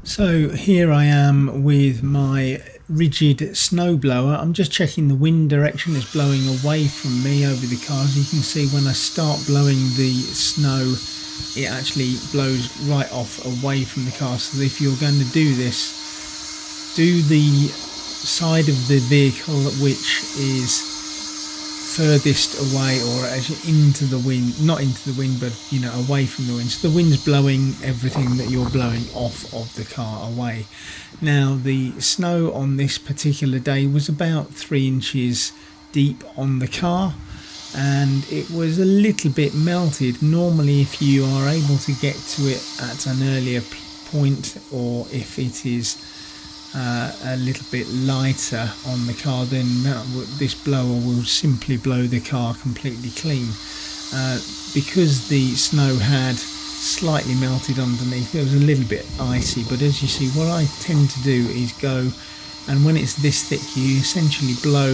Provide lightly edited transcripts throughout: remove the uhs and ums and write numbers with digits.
So here I am with my RIDGID snow blower. I'm just checking the wind direction. It's blowing away from me over the car. As you can see, when I start blowing the snow, it actually blows right off away from the car. So if you're going to do this, do the side of the vehicle which is furthest away, or actually into the wind, not into the wind, but away from the wind, so the wind's blowing everything that you're blowing off of the car away. Now the snow on this particular day was about 3 inches deep on the car, and it was a little bit melted. Normally if you are able to get to it at an earlier point, or if it is a little bit lighter on the car, then this blower will simply blow the car completely clean. Because the snow had slightly melted underneath, it was a little bit icy, but as you see, what I tend to do is go, and when it's this thick, you essentially blow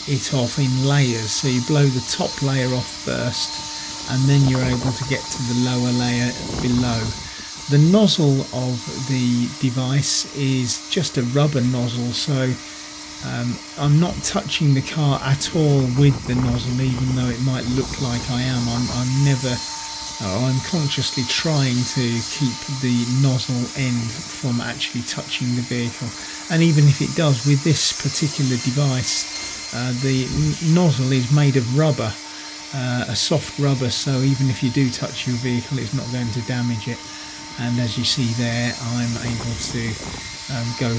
it off in layers. So you blow the top layer off first, and then you're able to get to the lower layer below. The nozzle of the device is just a rubber nozzle, so I'm not touching the car at all with the nozzle, even though it might look like I am. I'm consciously trying to keep the nozzle end from actually touching the vehicle. And even if it does, with this particular device, the nozzle is made of rubber, a soft rubber, so even if you do touch your vehicle, it's not going to damage it. And as you see there, I'm able to go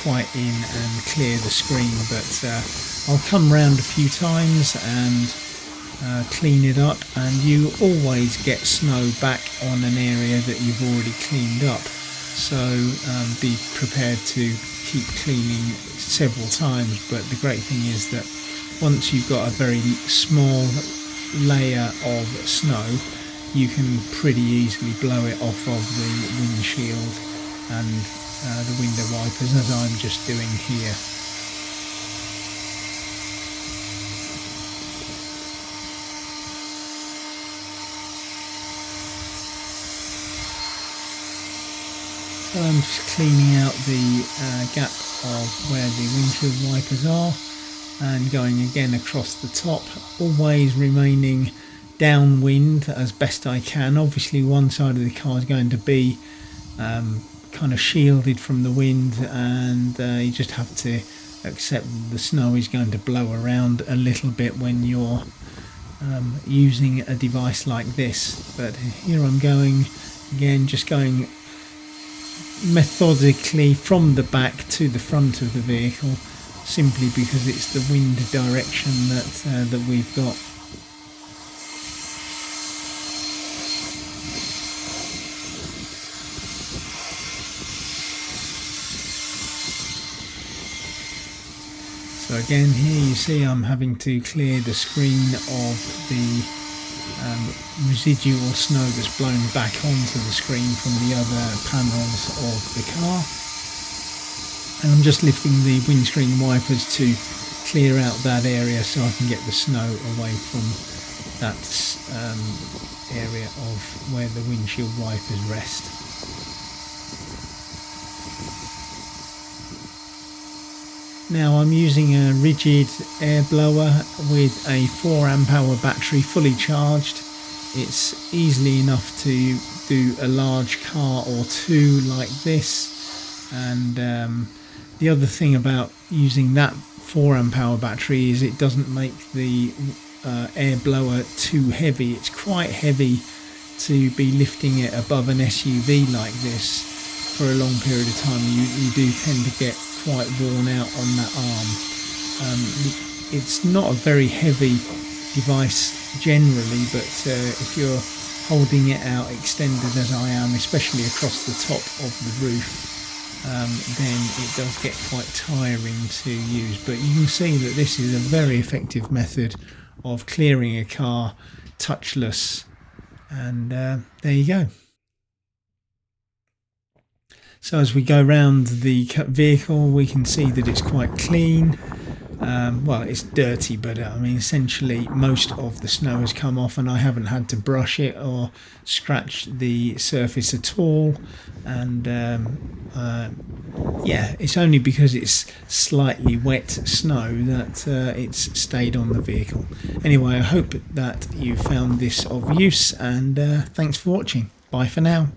quite in and clear the screen, but I'll come round a few times and clean it up, and you always get snow back on an area that you've already cleaned up, so be prepared to keep cleaning several times. But the great thing is that once you've got a very small layer of snow, you can pretty easily blow it off of the windshield and the window wipers, as I'm just doing here. So I'm just cleaning out the gap of where the windshield wipers are, and going again across the top, always remaining downwind as best I can. Obviously one side of the car is going to be kind of shielded from the wind, and you just have to accept the snow is going to blow around a little bit when you're using a device like this. But here I'm going again, just going methodically from the back to the front of the vehicle, simply because it's the wind direction that we've got. So again, here you see I'm having to clear the screen of the residual snow that's blown back onto the screen from the other panels of the car. And I'm just lifting the windscreen wipers to clear out that area so I can get the snow away from that area of where the windshield wipers rest. Now I'm using a RIDGID air blower with a 4 amp hour battery fully charged. It's easily enough to do a large car or two like this. And the other thing about using that 4 amp hour battery is it doesn't make the air blower too heavy. It's quite heavy to be lifting it above an SUV like this for a long period of time. You do tend to get quite worn out on that arm. It's not a very heavy device generally, but if you're holding it out extended as I am, especially across the top of the roof, then it does get quite tiring to use. But you can see that this is a very effective method of clearing a car touchless, and there you go. So as we go around the vehicle, we can see that it's quite clean. well, it's dirty, but I mean essentially most of the snow has come off and I haven't had to brush it or scratch the surface at all. And yeah, it's only because it's slightly wet snow that it's stayed on the vehicle. Anyway, I hope that you found this of use, and thanks for watching. Bye for now.